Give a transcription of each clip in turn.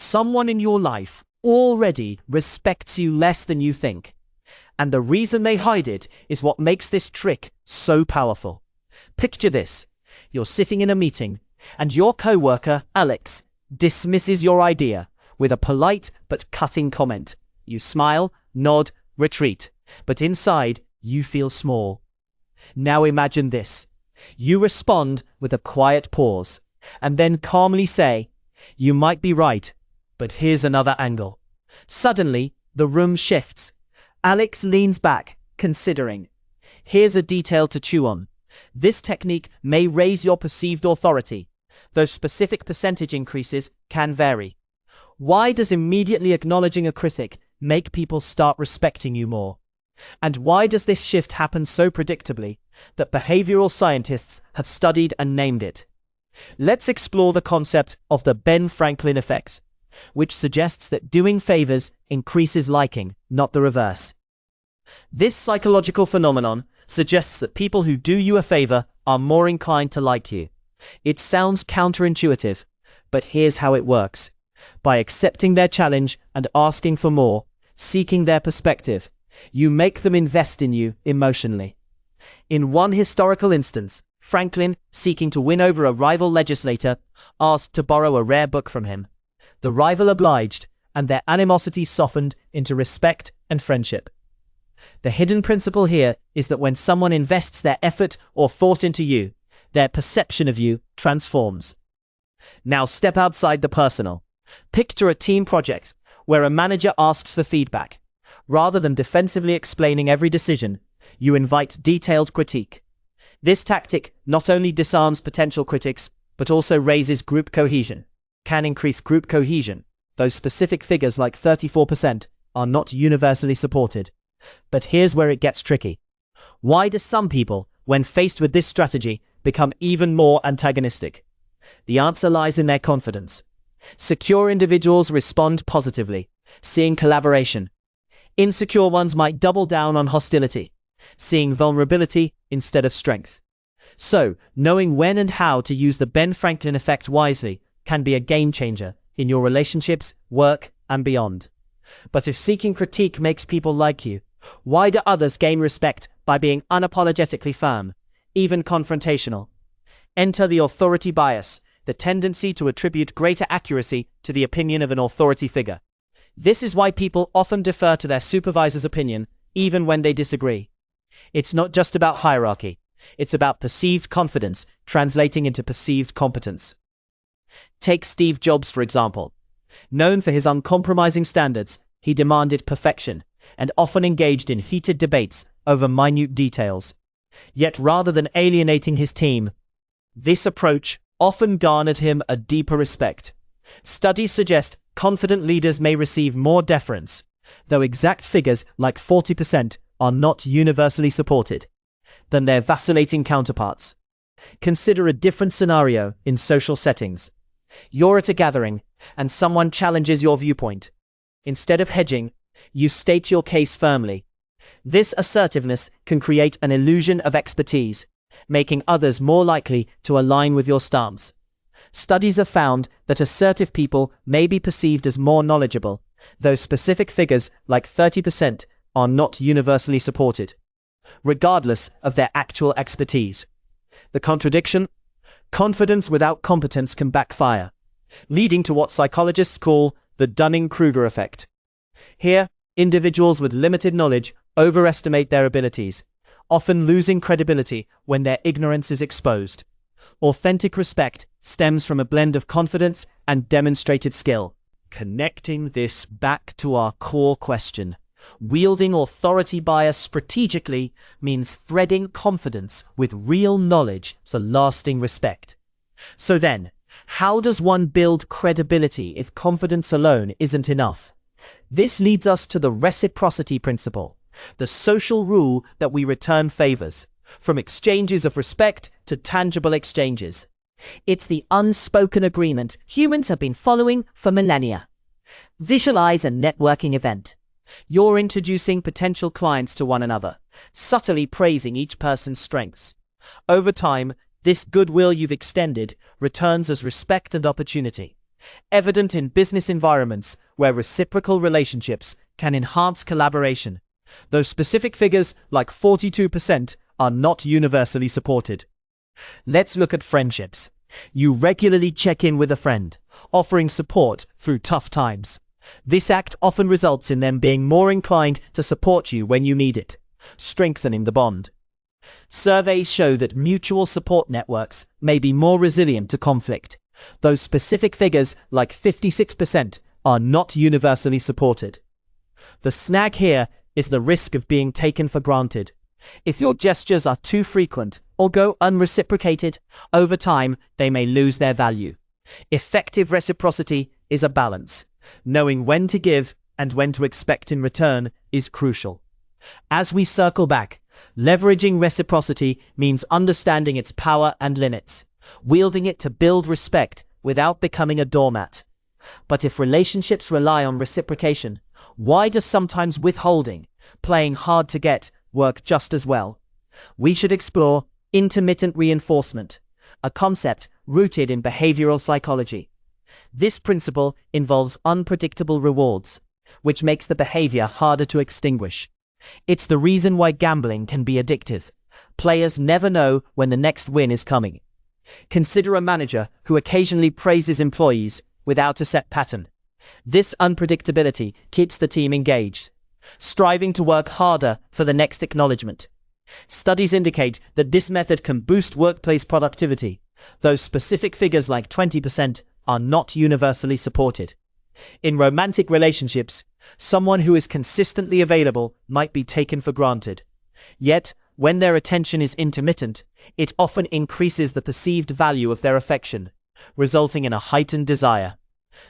Someone in your life already respects you less than you think. And the reason they hide it is what makes this trick so powerful. Picture this. You're sitting in a meeting, and your coworker, Alex, dismisses your idea with a polite but cutting comment. You smile, nod, retreat, but inside, you feel small. Now imagine this. You respond with a quiet pause, and then calmly say, "You might be right, but here's another angle." Suddenly, the room shifts. Alex leans back, considering. Here's a detail to chew on. This technique may raise your perceived authority, though specific percentage increases can vary. Why does immediately acknowledging a critic make people start respecting you more? And why does this shift happen so predictably that behavioral scientists have studied and named it? Let's explore the concept of the Ben Franklin effect, which suggests that doing favors increases liking, not the reverse. This psychological phenomenon suggests that people who do you a favor are more inclined to like you. It sounds counterintuitive, but here's how it works. By accepting their challenge and asking for more, seeking their perspective, you make them invest in you emotionally. In one historical instance, Franklin, seeking to win over a rival legislator, asked to borrow a rare book from him. The rival obliged, and their animosity softened into respect and friendship. The hidden principle here is that when someone invests their effort or thought into you, their perception of you transforms. Now step outside the personal. Picture a team project where a manager asks for feedback. Rather than defensively explaining every decision, you invite detailed critique. This tactic not only disarms potential critics, but also raises group cohesion. Can increase group cohesion, though specific figures like 34% are not universally supported. But here's where it gets tricky. Why do some people, when faced with this strategy, become even more antagonistic? The answer lies in their confidence. Secure individuals respond positively, seeing collaboration. Insecure ones might double down on hostility, seeing vulnerability instead of strength. So, knowing when and how to use the Ben Franklin effect wisely can be a game changer in your relationships, work, and beyond. But if seeking critique makes people like you, why do others gain respect by being unapologetically firm, even confrontational? Enter the authority bias, the tendency to attribute greater accuracy to the opinion of an authority figure. This is why people often defer to their supervisor's opinion, even when they disagree. It's not just about hierarchy. It's about perceived confidence translating into perceived competence. Take Steve Jobs, for example. Known for his uncompromising standards, he demanded perfection and often engaged in heated debates over minute details. Yet rather than alienating his team, this approach often garnered him a deeper respect. Studies suggest confident leaders may receive more deference, though exact figures like 40% are not universally supported, than their vacillating counterparts. Consider a different scenario in social settings. You're at a gathering, and someone challenges your viewpoint. Instead of hedging, you state your case firmly. This assertiveness can create an illusion of expertise, making others more likely to align with your stance. Studies have found that assertive people may be perceived as more knowledgeable, though specific figures like 30% are not universally supported, regardless of their actual expertise. The contradiction? Confidence without competence can backfire, leading to what psychologists call the Dunning-Kruger effect. Here, individuals with limited knowledge overestimate their abilities, often losing credibility when their ignorance is exposed. Authentic respect stems from a blend of confidence and demonstrated skill. Connecting this back to our core question, wielding authority bias strategically means threading confidence with real knowledge for lasting respect. So then, how does one build credibility if confidence alone isn't enough? This leads us to the reciprocity principle, the social rule that we return favors, from exchanges of respect to tangible exchanges. It's the unspoken agreement humans have been following for millennia. Visualize a networking event. You're introducing potential clients to one another, subtly praising each person's strengths. Over time, this goodwill you've extended returns as respect and opportunity. evident in business environments where reciprocal relationships can enhance collaboration. Those specific figures, like 42%, are not universally supported. Let's look at friendships. You regularly check in with a friend, offering support through tough times. This act often results in them being more inclined to support you when you need it, strengthening the bond. Surveys show that mutual support networks may be more resilient to conflict. Those specific figures, like 56%, are not universally supported. The snag here is the risk of being taken for granted. If your gestures are too frequent or go unreciprocated, over time they may lose their value. Effective reciprocity is a balance. Knowing when to give and when to expect in return is crucial. As we circle back, leveraging reciprocity means understanding its power and limits, wielding it to build respect without becoming a doormat. But if relationships rely on reciprocation, why does sometimes withholding, playing hard to get, work just as well? We should explore intermittent reinforcement, a concept rooted in behavioral psychology. This principle involves unpredictable rewards, which makes the behavior harder to extinguish. It's the reason why gambling can be addictive. Players never know when the next win is coming. Consider a manager who occasionally praises employees without a set pattern. This unpredictability keeps the team engaged, striving to work harder for the next acknowledgement. Studies indicate that this method can boost workplace productivity, though specific figures like 20% are not universally supported. In romantic relationships, someone who is consistently available might be taken for granted. Yet, when their attention is intermittent, it often increases the perceived value of their affection, resulting in a heightened desire.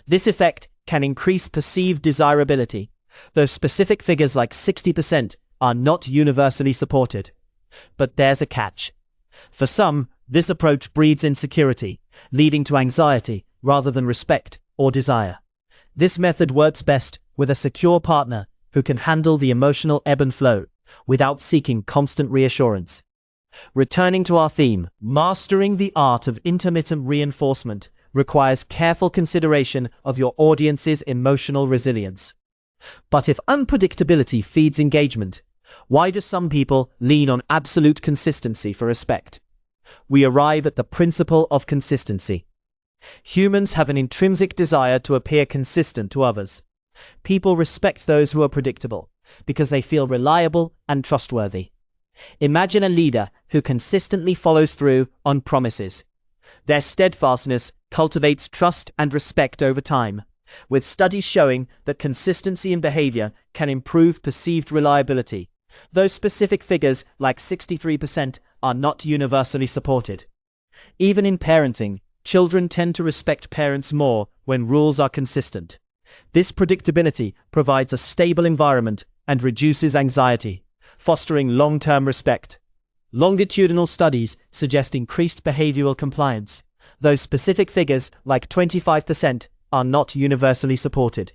This effect can increase perceived desirability, though specific figures like 60% are not universally supported. But there's a catch. For some, this approach breeds insecurity, leading to anxiety rather than respect or desire. This method works best with a secure partner who can handle the emotional ebb and flow without seeking constant reassurance. Returning to our theme, mastering the art of intermittent reinforcement requires careful consideration of your audience's emotional resilience. But if unpredictability feeds engagement, why do some people lean on absolute consistency for respect? We arrive at the principle of consistency. Humans have an intrinsic desire to appear consistent to others. People respect those who are predictable because they feel reliable and trustworthy. Imagine a leader who consistently follows through on promises. Their steadfastness cultivates trust and respect over time, with studies showing that consistency in behavior can improve perceived reliability, though specific figures like 63% are not universally supported. Even in parenting, children tend to respect parents more when rules are consistent. This predictability provides a stable environment and reduces anxiety, fostering long-term respect. Longitudinal studies suggest increased behavioral compliance, though specific figures like 25% are not universally supported.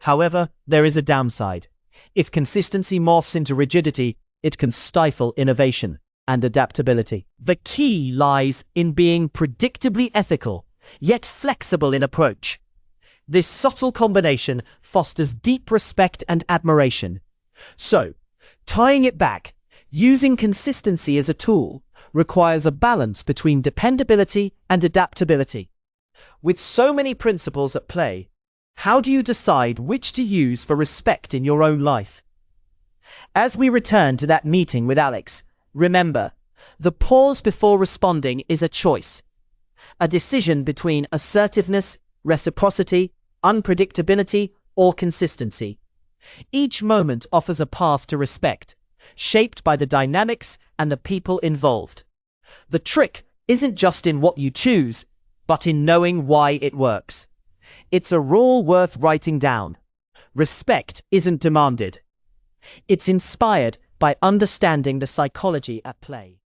However, there is a downside. If consistency morphs into rigidity, it can stifle innovation and adaptability. The key lies in being predictably ethical, yet flexible in approach. This subtle combination fosters deep respect and admiration. So, tying it back, using consistency as a tool requires a balance between dependability and adaptability. With so many principles at play, how do you decide which to use for respect in your own life? As we return to that meeting with Alex, remember, the pause before responding is a choice. A decision between assertiveness, reciprocity, unpredictability, or consistency. Each moment offers a path to respect, shaped by the dynamics and the people involved. The trick isn't just in what you choose, but in knowing why it works. It's a rule worth writing down. Respect isn't demanded. It's inspired by understanding the psychology at play.